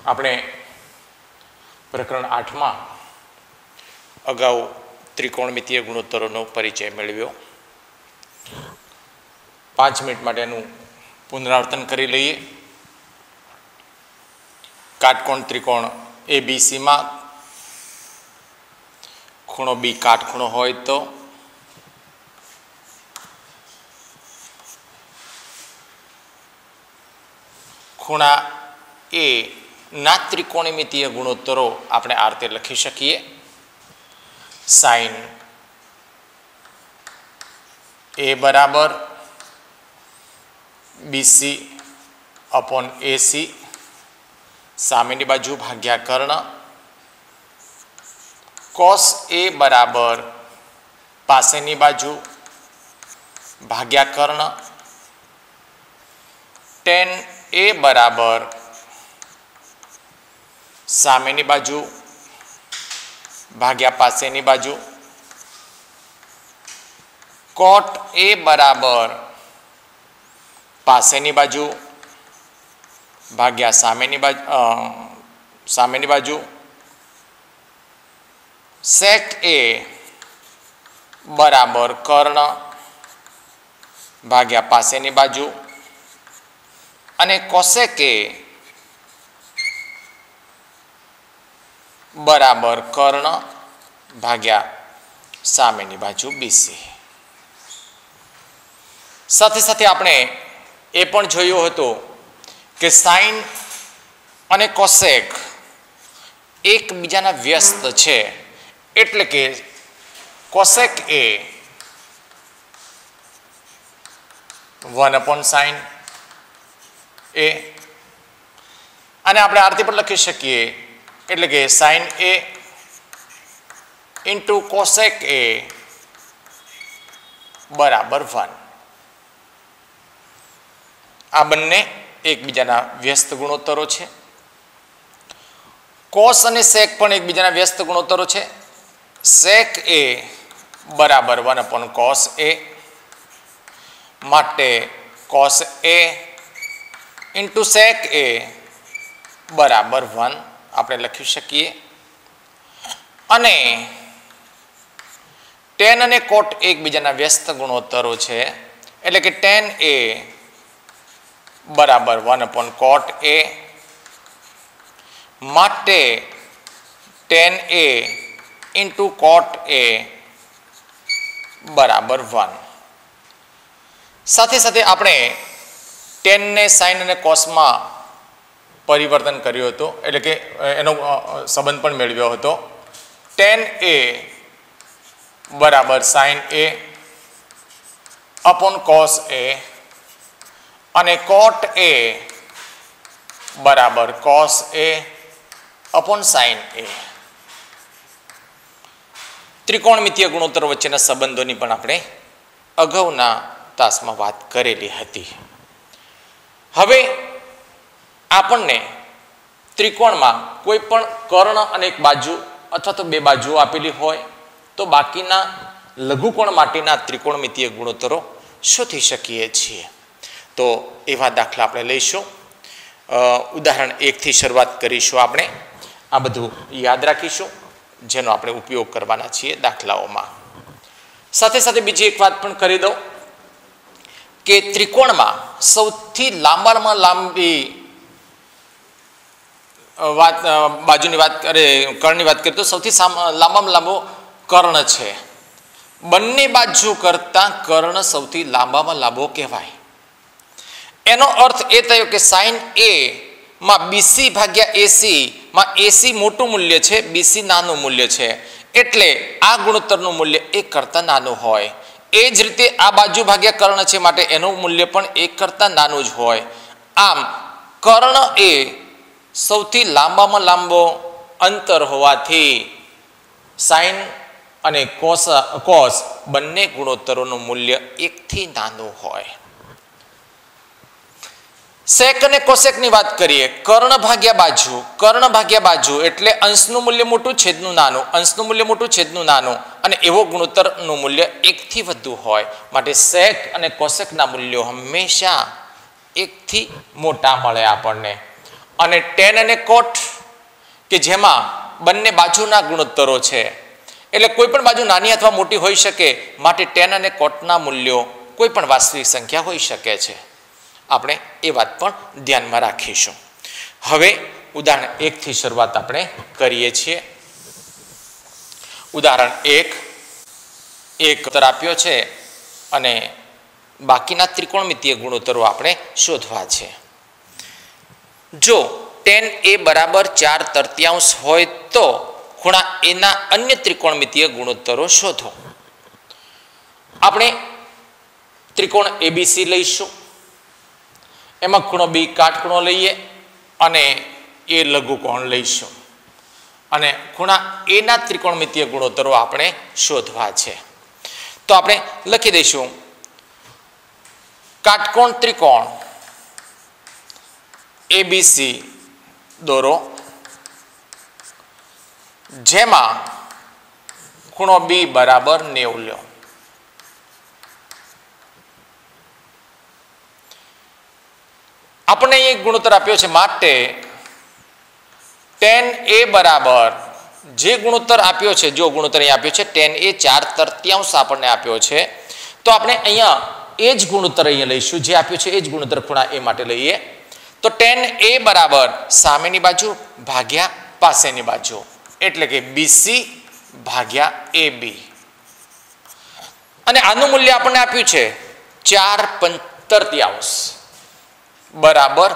આપણે પ્રકરણ 8 માં અગાઉ ત્રિકોણમિતીય ગુણોત્તરોનો પરિચય મેળવ્યો. 5 મિનિટ માટેનું પુનરાવર્તન કરી લઈએ. કાટકોણ ત્રિકોણ ABC માં ખૂણો B કાટખૂણો હોય તો ખૂણા A ના ત્રિકોણમિતીય ગુણોત્તરો આપણે આ રીતે લખી શકીએ. sin A બરાબર BC upon AC, સામેની બાજુ ભાગ્યા કર્ણ. cos A બરાબર પાસેની બાજુ ભાગ્યા કર્ણ. tan A બરાબર સામેની બાજુ ભાગ્યા પાસેની બાજુ. cot A બરાબર પાસેની બાજુ ભાગ્યા સામેની બાજુ. sec A બરાબર કર્ણ ભાગ્યા પાસેની બાજુ અને cosec A બરાબર કર્ણ ભાગ્યા સામેની બાજુ BC. સાથે સાથે આપણે એ પણ જોયું હતું કે sin અને cosec એકબીજાના વ્યસ્ત છે, એટલે કે cosec A 1/sin A અને આપણે આ રીતે પણ લખી શકીએ, એટલે કે sin A into cosec A બરાબર 1. આ બંને એકબીજાના વ્યસ્ત ગુણોત્તરો છે. cos અને sec પણ એકબીજાના વ્યસ્ત ગુણોત્તરો છે. sec A બરાબર 1/cos A માટે cos A into sec A બરાબર 1 આપણે લખી શકીએ. અને tan અને cot એકબીજાના વ્યસ્ત ગુણોત્તરો છે, એટલે કે tan A બરાબર 1/cot A માટે tan A into cot A બરાબર 1. સાથે સાથે આપણે tan ને sin અને cos માં પરિવર્તન કર્યું હતું, એટલે કે એનો સંબંધ પણ મેળવ્યો હતો. tan A બરાબર sin A upon cos A અને cot A બરાબર cos A upon sin A. ત્રિકોણમિતીય ગુણોત્તરો વચ્ચેના સંબંધોની પણ આપણે અગાઉના તાસમાં વાત કરેલી હતી. હવે આપણને ત્રિકોણમાં કોઈ પણ કર્ણ અને એક બાજુ અથવા તો બે બાજુઓ આપેલી હોય તો બાકીના લઘુકોણ માટેના ત્રિકોણમિતીય ગુણોત્તરો શોધી શકીએ છીએ. તો એવા દાખલા આપણે લઈશું. ઉદાહરણ 1 થી શરૂઆત કરીશું. આપણે આ બધું યાદ રાખીશું, જેનો આપણે ઉપયોગ કરવાના છીએ દાખલાઓમાં. સાથે સાથે બીજી એક વાત પણ કરી દઉં કે ત્રિકોણમાં સૌથી લાંબામાં લાંબી બાજુની વાત કરીએ, કર્ણની વાત કરીએ તો સૌથી લાંબામાં લાંબો કર્ણ છે. બંને બાજુ કરતાં કર્ણ સૌથી લાંબામાં લાંબો કહેવાય. એનો અર્થ એ થયો કે sin A માં BC ભાગ્યા AC માં AC મોટું મૂલ્ય છે, BC નાનું મૂલ્ય છે, એટલે આ ગુણોત્તરનું મૂલ્ય 1 કરતાં નાનું હોય. એ જ રીતે આ બાજુ ભાગ્યા કર્ણ છે, માટે એનું મૂલ્ય પણ 1 કરતાં નાનું જ હોય. આમ કર્ણ એ સૌથી લાંબામાં લાંબો અંતર હોવાથી sin અને cos બંને ગુણોત્તરોનું મૂલ્ય 1 થી નાનું હોય. sec અને cosec ની વાત કરીએ. કર્ણ ભાગ્યા બાજુ એટલે અંશનું મૂલ્ય મોટું, છેદનું નાનું, અંશનું મૂલ્ય મોટું, છેદનું નાનું, અને એવો ગુણોત્તરનું મૂલ્ય 1 થી વધુ હોય. માટે sec અને cosec ના મૂલ્યો હંમેશા 1 થી મોટા મળે આપણને. અને ટેન અને કોટ કે જેમાં બંને બાજુના ગુણોત્તરો છે, એટલે કોઈ પણ બાજુ નાની અથવા મોટી હોઈ શકે, માટે ટેન અને કોટના મૂલ્યો કોઈ પણ વાસ્તવિક સંખ્યા હોઈ શકે છે. આપણે એ વાત પણ ધ્યાનમાં રાખીશું. હવે ઉદાહરણ 1 થી શરૂઆત આપણે કરીએ છીએ. ઉદાહરણ 1 એક ઉત્તર આપ્યો છે અને બાકીના ત્રિકોણમિતીય ગુણોત્તરો આપણે શોધવા છે. જો tan a બરાબર 4/3 હોય તો ખૂણા a ના અન્ય ત્રિકોણમિતીય ગુણોત્તરો શોધો. આપણે ત્રિકોણ ABC લઈશું, એમાં ખૂણો B કાટખૂણો લઈએ અને A લઘુકોણ લઈશું અને ખૂણા A ના ત્રિકોણમિતીય ગુણોત્તરો આપણે શોધવા છે. તો આપણે લખી દઈશું કાટકોણ ત્રિકોણ ABC દોરો, જેમાં ખૂણો B બરાબર 90 લ્યો. આપણને એક ગુણોત્તર આપ્યો છે, માટે tan a બરાબર જે ગુણોત્તર આપ્યો છે, જો ગુણોત્તર અહીં આપ્યો છે tan a 4/3 આપણને આપ્યો છે, તો આપણે અહીંયા એ જ ગુણોત્તર અહીંયા લઈશું, જે આપ્યો છે એ જ ગુણોત્તર ખૂણા a માટે લઈએ. તો tan a બરાબર સામેની બાજુ ભાગ્યા પાસેની બાજુ, એટલે કે BC ભાગ્યા AB, અને આનું મૂલ્ય આપણને આપ્યું છે 4/5 બરાબર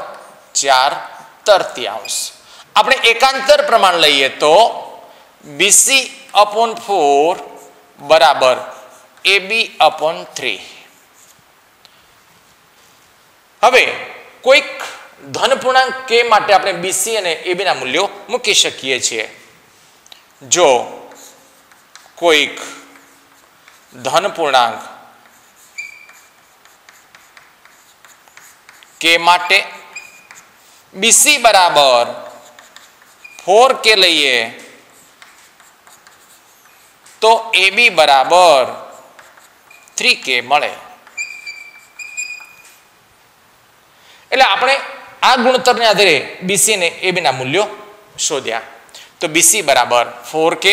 4/3. આપણે એકાંતર પ્રમાણ લઈએ તો BC/4 બરાબર AB/3. હવે કોઈક ધન પૂર્ણાંક k માટે આપણે BC અને AB ના મૂલ્યો મૂકી શકીએ છીએ. જો કોઈક ધન પૂર્ણાંક k માટે BC બરાબર 4k લઈએ તો AB બરાબર 3k મળે. એટલે આપણે આ ગુણોત્તરને આધારે BC અને AB ના મૂલ્યો શોધ્યા. તો BC બરાબર 4k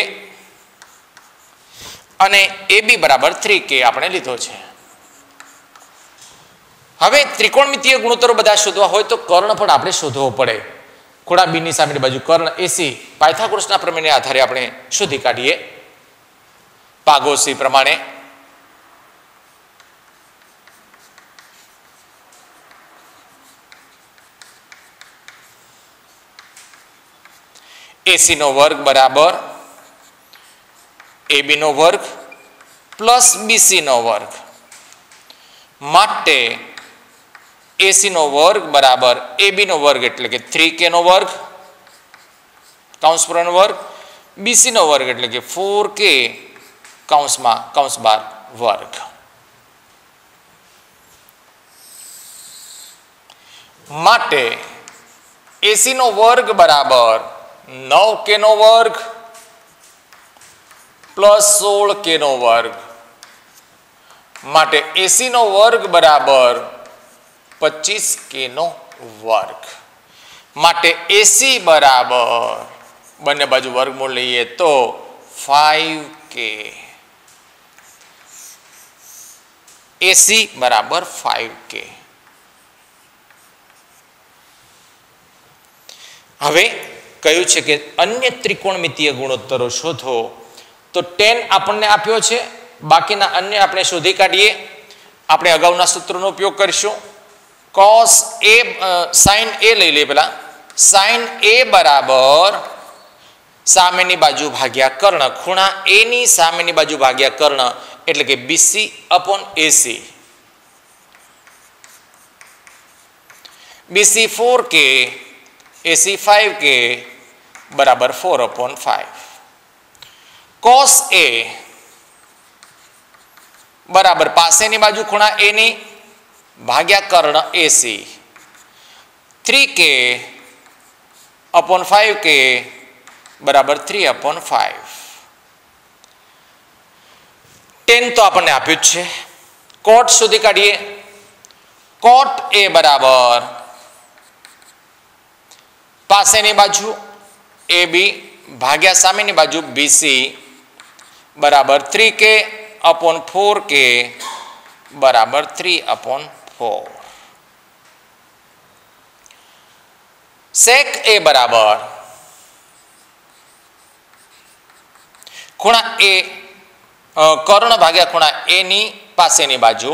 અને AB બરાબર 3k આપણે લીધો છે. હવે ત્રિકોણમિતીય ગુણોત્તરો બધા શોધવા હોય તો કર્ણ પણ આપણે શોધવો પડે. ખૂણા B ની સામેની બાજુ કર્ણ AC પાયથાગોરસના પ્રમેયના આધારે આપણે શોધી કાઢીએ પાગોસી પ્રમાણે. AC નો વર્ગ બરાબર AB નો વર્ગ પ્લસ BC નો વર્ગ, માટે AC નો વર્ગ બરાબર AB નો વર્ગ એટલે કે 3k નો વર્ગ કૌંસ પૂર્ણ વર્ગ, BC નો વર્ગ એટલે કે 4k કૌંસમાં કૌંસ બાર વર્ગ. માટે AC નો વર્ગ બરાબર 9k નો વર્ગ પ્લસ 16k નો વર્ગ, માટે AC નો વર્ગ બરાબર 25k નો વર્ગ. માટે AC બરાબર બંને બાજુ વર્ગમૂળ લઈએ તો 5k. AC બરાબર 5k. હવે કહ્યું છે કે અન્ય ત્રિકોણમિતીય ગુણોત્તરો શોધો. તો tan આપણને આપ્યો છે, બાકીના અન્ય આપણે શોધી કાઢીએ. આપણે અગાઉના સૂત્રનો ઉપયોગ કરીશું. cos a sin a લઈ લે પેલા. sin a બરાબર સામેની બાજુ ભાગ્યા કર્ણ, ખૂણા a ની સામેની બાજુ ભાગ્યા કર્ણ એટલે કે BC/AC. BC 4k AC 5k બરાબર 4/5. cos a બરાબર પાસેની બાજુ ખૂણા a ની ભાગ્યા કર્ણ AC 3k/5k બરાબર 3/5. tan તો આપણને આપ્યું જ છે. cot શોધી કાઢીએ. cot a બરાબર પાસેની બાજુ AB ભાગ્યા સામેની બાજુ BC બરાબર 3K upon 4K બરાબર 3/4. સેક A બરાબર ખૂણા A કર્ણ ભાગ્યા ખૂણા A ની પાસેની બાજુ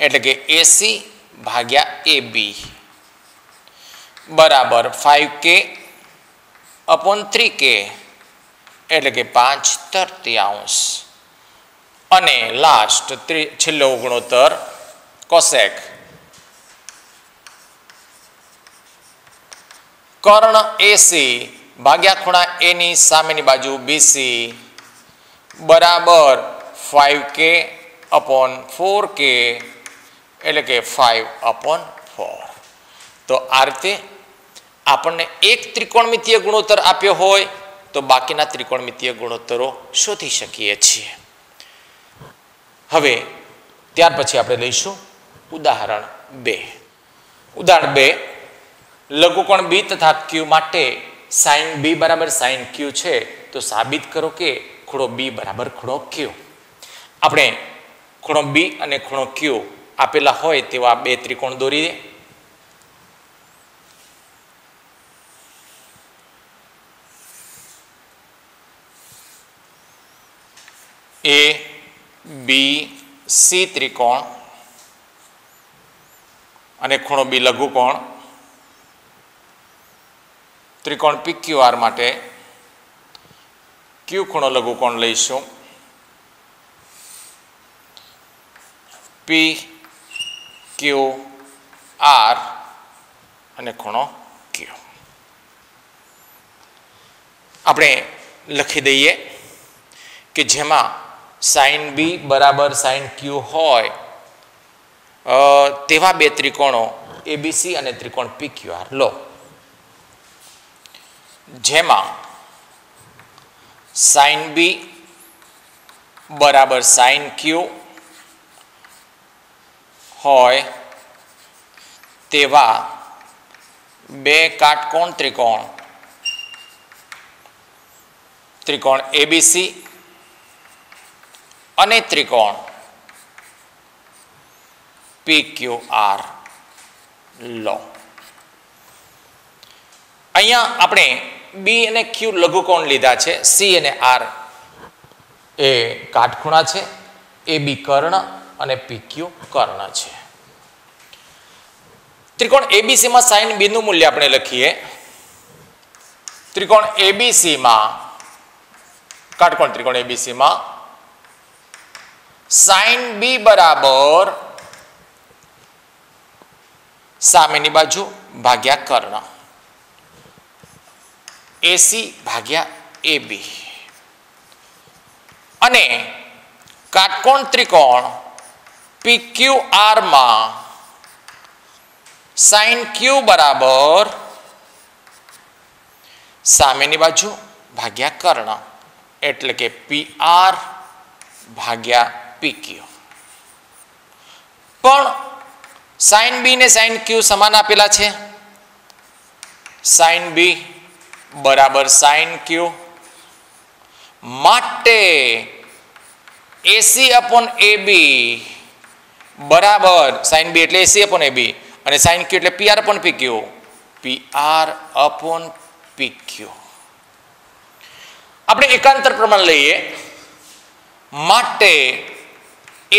એટલે કે AC ભાગ્યા AB બરાબર 5K upon 3K એટલે કે 5/3 અને લાસ્ટ છેલ્લો ગુણોત્તર કોસેક કર્ણ AC ભાગ્યા ખૂણા A ની સામેની બાજુ BC બરાબર 5K upon 4K એટલે કે 5/4. તો આ રીતે આપણને એક ત્રિકોણમિતીય ગુણોત્તર આપ્યો હોય તો બાકીના ત્રિકોણમિતીય ગુણોત્તરો શોધી શકીએ છીએ. હવે ત્યાર પછી આપણે લઈશું ઉદાહરણ 2. ઉદાહરણ 2 લઘુકોણ B તથા Q માટે sin B બરાબર sin Q છે તો સાબિત કરો કે ખૂણો B બરાબર ખૂણો Q. આપણે ખૂણો B અને ખૂણો Q આપેલા હોય તેવા બે ત્રિકોણ દોરીએ. A B C ત્રિકોણ અને ખૂણો B લઘુકોણ. ત્રિકોણ PQR માટે Q ખૂણો લઘુકોણ લઈશું. PQR અને ખૂણો Q. આપણે લખી દઈએ કે જેમાં sin B બરાબર sin Q હોય તેવા બે ત્રિકોણો ABC અને ત્રિકોણ PQR લો. જેમાં sin B બરાબર sin Q હોય તેવા બે કાટકોણ ત્રિકોણ ત્રિકોણ ABC અને ત્રિકોણ PQR લો. અહીંયા આપણે B અને Q લઘુકોણ લીધા છે. C અને R એ કાટખૂણા છે. AB કર્ણ અને PQ કર્ણ છે. ત્રિકોણ ABC માં sin B નું મૂલ્ય આપણે લખીએ. ત્રિકોણ ABC માં કાટકોણ ત્રિકોણ ABC માં sin B બરાબર સામેની બાજુ ભાગ્યા કર્ણ AC ભાગ્યા AB અને કાટકોણ ત્રિકોણ PQR માં sin Q બરાબર સામેની બાજુ ભાગ્યા કર્ણ એટલે કે PR ભાગ્યા PQ. પણ sin B ને sin Q સમાન આપેલા છે. sin B બરાબર sin Q માટે AC upon AB બરાબર sin B એટલે AC upon AB અને sin Q એટલે PR upon PQ. PR upon PQ. આપણે એકાંતર પ્રમાણ લઈએ માટે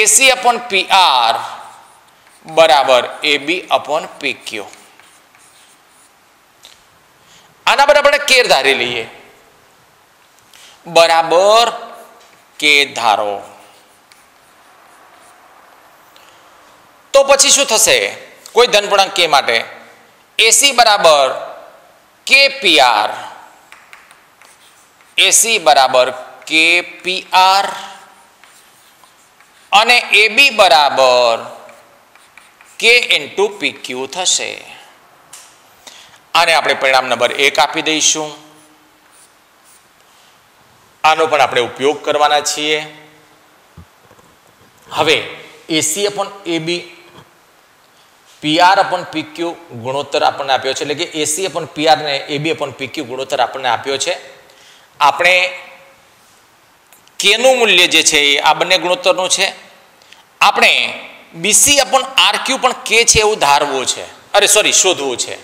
AC upon PR બરાબર AB upon PQ. આના બરાબર કેર ધારી લઈએ. બરાબર કે ધારો તો પછી શું થશે? કોઈ ધનપૂર્ણાંક K માટે AC બરાબર KPR AC બરાબર KPR અને AB બરાબર K into PQ થશે. આને આપણે પરિણામ નંબર 1 આપી દઈશું. આનો પણ આપણે ઉપયોગ કરવાના છીએ. હવે AC upon AB PR upon PQ गुणोत्तर આપણને આપ્યો છે એટલે કે AC अपॉन PR ને AB अपॉन PQ ગુણોત્તર આપણને આપ્યો છે. આપણે K નું મૂલ્ય જે છે એ આ બંને ગુણોત્તરનું છે. આપણે BC अपॉन RQ પણ K છે એવું ધારવું છે, અરે સોરી શોધવું છે.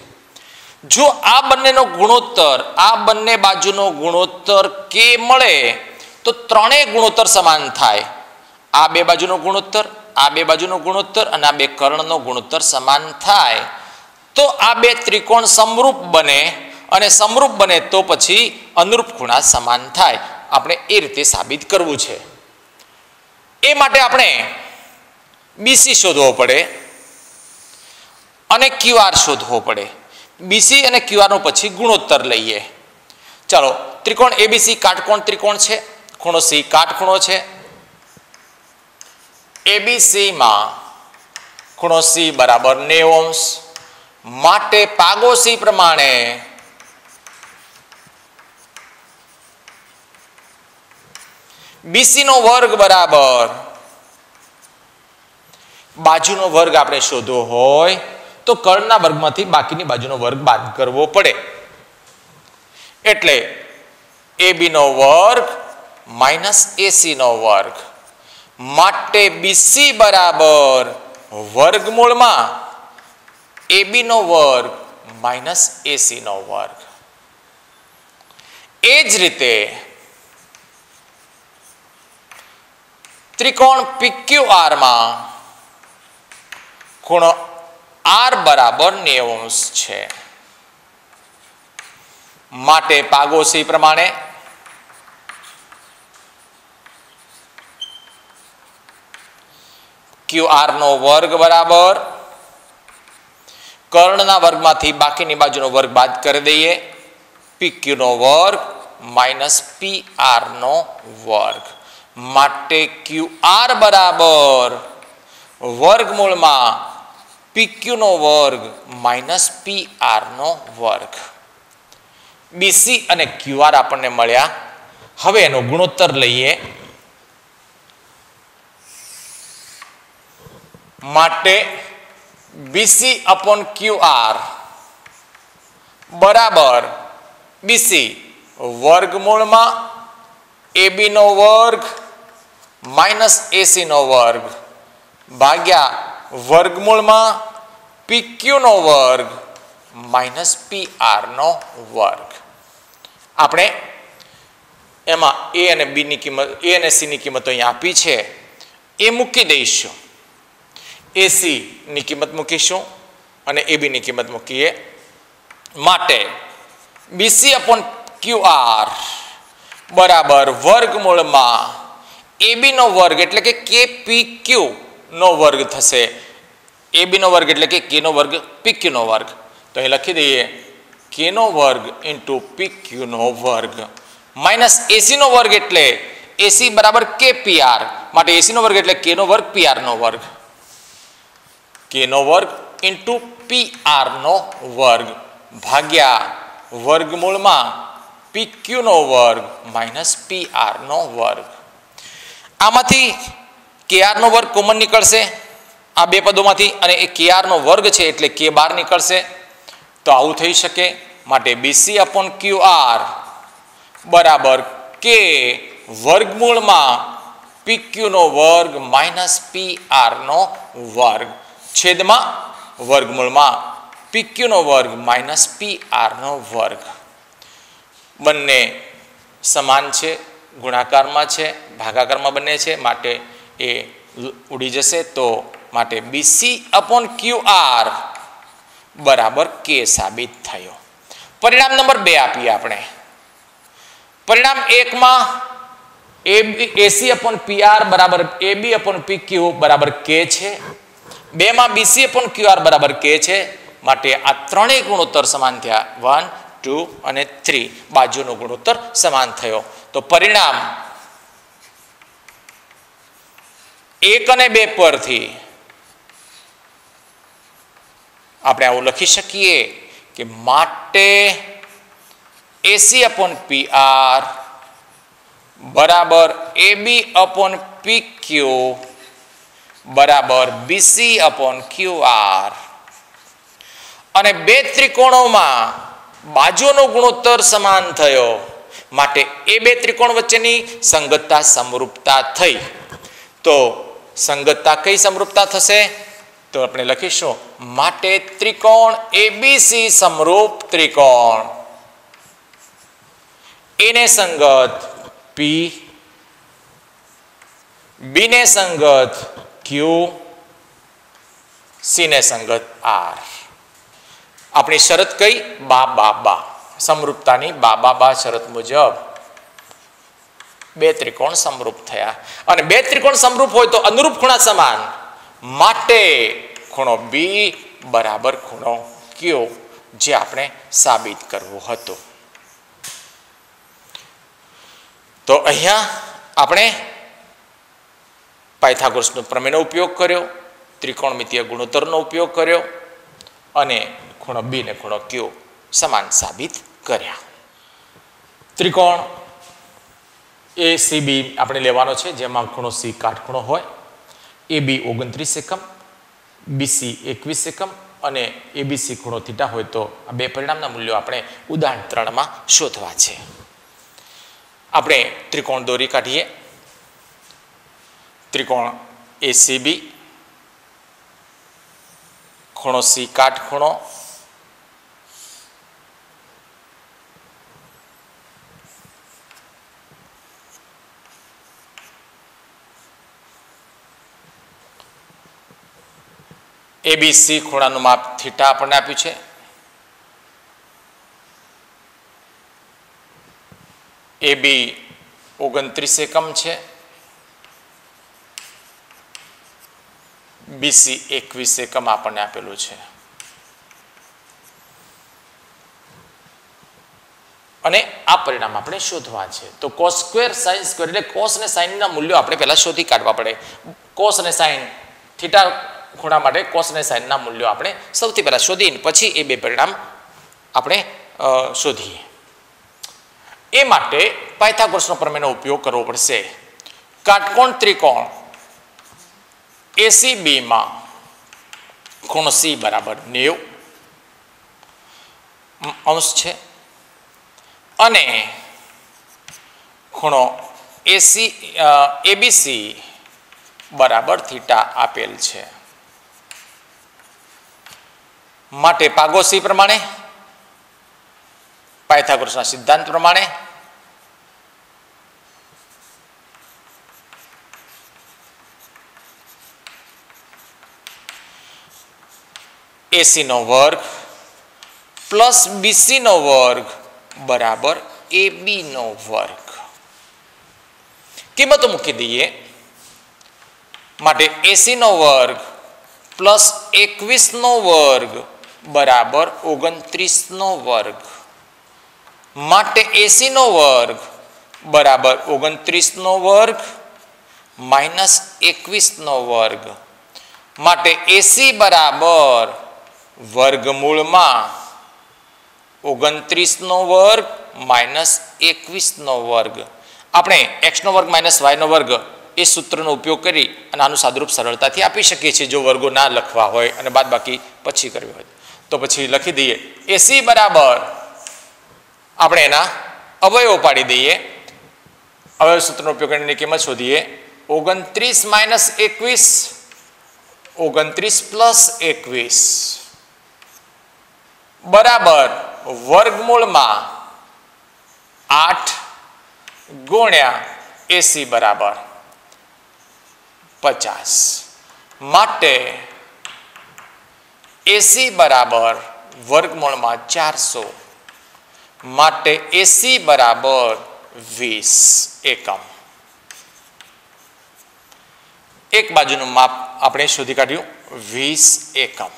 જો આ બંનેનો ગુણોત્તર, આ બંને બાજુનો ગુણોત્તર K મળે તો ત્રણેય ગુણોત્તર સમાન થાય. આ બે બાજુનો ગુણોત્તર, આ બે બાજુનો ગુણોત્તર અને આ બે કર્ણનો ગુણોત્તર સમાન થાય તો આ બે ત્રિકોણ સમરૂપ બને, અને સમરૂપ બને તો પછી અનુરૂપ ખૂણા સમાન થાય. આપણે એ રીતે સાબિત કરવું છે. એ માટે આપણે BC શોધવો પડે અને QR શોધવો પડે. BC અને QR નો પછી ગુણોત્તર લઈએ. ચાલો, ત્રિકોણ ABC કાટકોણ ત્રિકોણ છે, ખૂણો C કાટખૂણો છે. ABC માં ખૂણો C બરાબર 90°, માટે પાગોસી પ્રમાણે BC નો વર્ગ બરાબર બાજુનો વર્ગ આપણે શોધવો હોય તો કર્ણના વર્ગમાંથી બાકીની બાજુનો વર્ગ બાદ કરવો પડે. એટલે AB નો વર્ગ માઇનસ AC નો વર્ગ, માટે BC બરાબર વર્ગમૂળમાં AB નો વર્ગ માઇનસ AC નો વર્ગ. એ જ રીતે ત્રિકોણ PQR માં ખૂણો R બરાબર 90° છે, માટે પાગોસી પ્રમાણે QR નો વર્ગ બરાબર કર્ણના વર્ગમાંથી બાકીની બાજુનો વર્ગ બાદ કરી દઈએ, PQ નો વર્ગ માઇનસ PR નો વર્ગ, માટે QR બરાબર વર્ગમૂળમાં PQ નો વર્ગ માઇનસ PR નો વર્ગ. BC અને QR આપણને મળ્યા. હવે એનો ગુણોત્તર લઈએ. માટે BC अपॉन QR बराबर BC वर्गमूळમાં AB નો વર્ગ માઇનસ AC નો વર્ગ ભાગ્યા વર્ગમૂળમાં PQ નો વર્ગ માઇનસ PR નો વર્ગ. આપણે એમાં A અને B ની કિંમત, A અને C ની કિંમત અહીં આપી છે એ મૂકી દઈશું. AC ની કિંમત મૂકીશું અને AB ની કિંમત મૂકીએ. માટે BC अपॉन QR બરાબર વર્ગમૂળમાં AB નો વર્ગ એટલે કે KPQ નો વર્ગ થશે. AB નો વર્ગ એટલે કે K નો વર્ગ PQ નો વર્ગ. તો અહીં લખી દઈએ K નો વર્ગ ઇન્ટુ PQ નો વર્ગ માઇનસ AC નો વર્ગ એટલે AC બરાબર KPR, માટે AC નો વર્ગ એટલે K નો વર્ગ PR નો વર્ગ, K નો વર્ગ ઇન્ટુ PR નો વર્ગ ભાગ્યા વર્ગમૂળમાં PQ નો વર્ગ માઇનસ PR નો વર્ગ. આમાંથી KR નો વર્ગ કોમન નીકળશે આ બે પદોમાંથી, અને એ KR નો વર્ગ છે એટલે K બહાર નીકળશે. તો આવું થઈ શકે. માટે BC अपॉन QR બરાબર K વર્ગમૂળમાં PQ નો વર્ગ માઇનસ PR નો વર્ગ છેદમાં વર્ગમૂળમાં PQ નો વર્ગ માઇનસ PR નો વર્ગ. બંને સમાન છે, ગુણાકારમાં છે, ભાગાકારમાં બંને છે, માટે એ ઉડી જશે. તો માટે BC अपॉन QR બરાબર K સાબિત થયો. પરિણામ નંબર 2 આપીએ આપણે. પરિણામ 1 માં AC अपॉन PR બરાબર AB अपॉन PQ બરાબર K છે. 2 માં BC अपॉन QR બરાબર K છે, માટે આ ત્રણેય ગુણોત્તર સમાન થયા. 1, 2 અને 3 બાજુનો ગુણોત્તર સમાન થયો. તો પરિણામ 1 અને 2 પરથી આપણે આવું લખી શકીએ કે માટે AC अपॉन PR बराबर AB अपॉन PQ बराबर BC अपॉन QR અને બે ત્રિકોણોમાં બાજુનો ગુણોત્તર સમાન થયો માટે એ બે ત્રિકોણ વચ્ચેની સંગતતા સમરૂપતા થઈ. તો સંગતતા કઈ સમરૂપતા થશે? તો આપણે લખીશું માટે ત્રિકોણ એબીસી સમરૂપ ત્રિકોણ. એને સંગત પી, બી ને સંગત ક્યુ, સી ને સંગત આર. આપણી શરત કઈ? બા બા બા. સમરૂપતાની બા બા બા શરત મુજબ બે ત્રિકોણ સમરૂપ થયા. અને બે ત્રિકોણ સમરૂપ હોય તો અનુરૂપ ખૂણા સમાન માટે ખૂણો બી બરાબર ખૂણો ક્યુ, જે આપણે સાબિત કરવું હતું. તો અહીંયા આપણે પાયથાગોરસનો પ્રમેયનો ઉપયોગ કર્યો, ત્રિકોણમિતીય ગુણોત્તરનો ઉપયોગ કર્યો અને ખૂણો બી ને ખૂણો ક્યુ સમાન સાબિત કર્યા. ત્રિકોણ ACB આપણે લેવાનો છે, જેમાં ખૂણો સી કાટખૂણો હોય. AB 29 એકમ, BC 21 એકમ અને ABC ખૂણો થીટા હોય. તો આ બે પરિણામના મૂલ્યો આપણે ઉદાહરણ 3માં શોધવા છે. આપણે ત્રિકોણ દોરી કાઢીએ. ત્રિકોણ ACB, ખૂણો સી કાટખૂણો, ABC ખૂણાનું માપ થીટા આપણને આપ્યું છે. AB 29 એકમ છે, BC 21 એકમ આપણને આપેલું છે. અને આ પરિણામ આપણે શોધવા છે. તો cos સ્ક્વેર sin સ્ક્વેર એટલે cos અને sin ના મૂલ્યો આપણે પહેલા શોધી કાઢવા પડે. cos અને sin થીટા ખૂણા માટે cos અને sin ના મૂલ્યો આપણે સૌથી પહેલા શોધીને પછી એ બે પરિણામ આપણે શોધીએ. એ માટે પાયથાગોરસનો પ્રમેયનો ઉપયોગ કરવો પડશે. કાટકોણ ત્રિકોણ ACB માં ખૂણો C બરાબર 90 અંશ છે અને ખૂણો ABC બરાબર થીટા આપેલ છે. માટે પાગોસી પ્રમાણે, પાયથાગોરસના સિદ્ધાંત પ્રમાણે AC નો વર્ગ પ્લસ BC નો વર્ગ બરાબર AB નો વર્ગ. કિંમતો મૂકી દઈએ. માટે AC નો વર્ગ પ્લસ 21 નો વર્ગ બરાબર 29 નો વર્ગ. માટે AC નો વર્ગ બરાબર 29 નો વર્ગ માઇનસ 21 નો વર્ગ. માટે AC બરાબર વર્ગમૂળમાં 29 નો વર્ગ માઇનસ 21 નો વર્ગ. આપણે x નો વર્ગ માઇનસ y નો વર્ગ એ સૂત્રનો ઉપયોગ કરી અને આનું સાદુરૂપ સરળતાથી આપી શકીએ છીએ, જો વર્ગો ના લખવા હોય અને બાદબાકી પછી કરવી હોય તો. પછી લખી દઈએ AC બરાબર, આપણે એના અવયવો પાડી દઈએ. અવયવ સૂત્રનો ઉપયોગ કરીને કિંમત શોધીએ. 29 માઇનસ 21, 29 પ્લસ 21 બરાબર વર્ગમૂળમાં 8 ગુણ્યા AC બરાબર 50. માટે AC બરાબર વર્ગમૂળમાં 400. માટે AC બરાબર 20 એકમ. એક બાજુનું માપ આપણે શોધી કાઢ્યું 20 એકમ.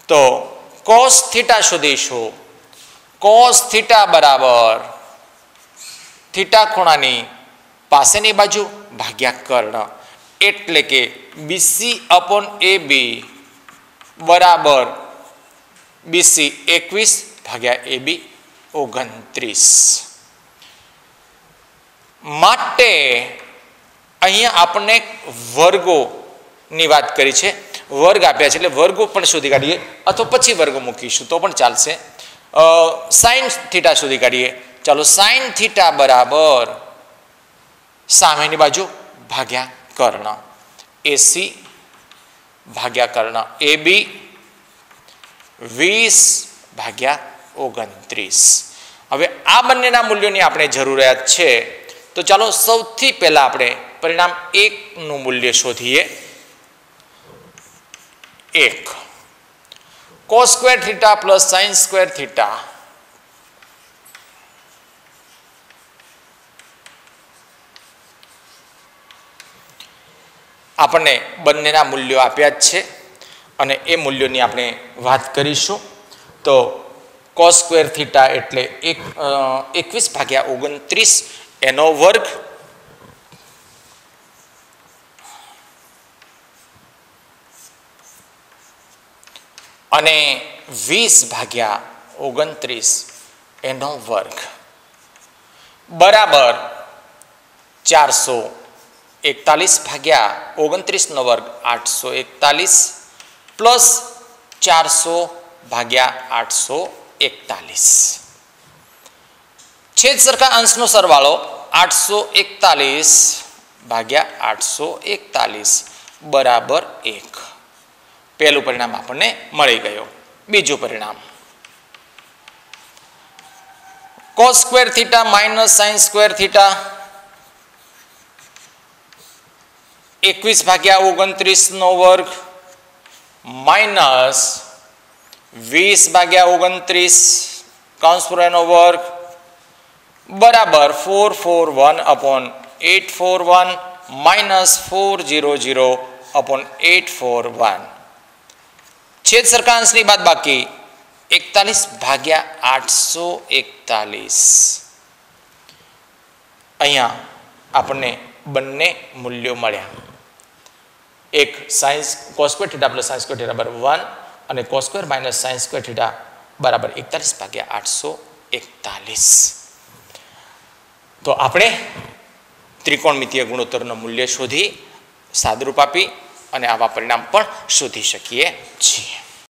તો cos થીટા શોધીશું. cos થીટા બરાબર થીટા ખૂણાની પાસેની બાજુ ભાગ્યા કર્ણ, એટલે કે BC અપોન AB બરાબર BC 21 ભાગ્યા AB 29. માટે અહીંયા આપણને વર્ગોની વાત કરી છે. વર્ગ આપ્યા છે એટલે વર્ગો પણ શોધી કાઢીએ અથવા પછી વર્ગ મૂકીશું તો પણ ચાલશે. સાઇન થીટા શોધી કાઢીએ. ચાલો સાઇન થીટા બરાબર સામેની બાજુ ભાગ્યા કર્ણ, એસી ભાગ્યા કર્ણ AB 20/29. હવે આ બંનેના મૂલ્યોની આપણે જરૂરિયાત છે તો ચાલો સૌથી પહેલા આપણે પરિણામ 1 નું મૂલ્ય શોધીએ. 1 cos square theta plus sine square theta આપણને બંનેના મૂલ્યો આપ્યા જ છે અને એ મૂલ્યોની આપણે વાત કરીશું. તો cos સ્ક્વેર થીટા એટલે 21/29 એનો વર્ગ અને 20/29 એનો વર્ગ બરાબર 441/29 નો વર્ગ 841 પ્લસ 400/841. છેદ સરખા અંશનો સરવાળો 841/841 બરાબર 1. પહેલું પરિણામ આપણને મળી ગયું. બીજું પરિણામ cos square theta minus sine square theta 21/29 નો વર્ગ માઇનસ 20/29 કૌંસ પૂરો એનો વર્ગ બરાબર 441/841 માઇનસ 400/841. છેદ સરખા અંશની બાદ બાકી 41/841. અહીંયા આપણને બંને મૂલ્યો મળ્યા. એક cos square theta plus sine square theta બરાબર 1 અને cos square minus sine square theta બરાબર 41/841. તો આપણે ત્રિકોણમિતીય ગુણોત્તરનું મૂલ્ય શોધી સાદરૂપ આપી અને આવા પરિણામ પણ શોધી શકીએ છીએ.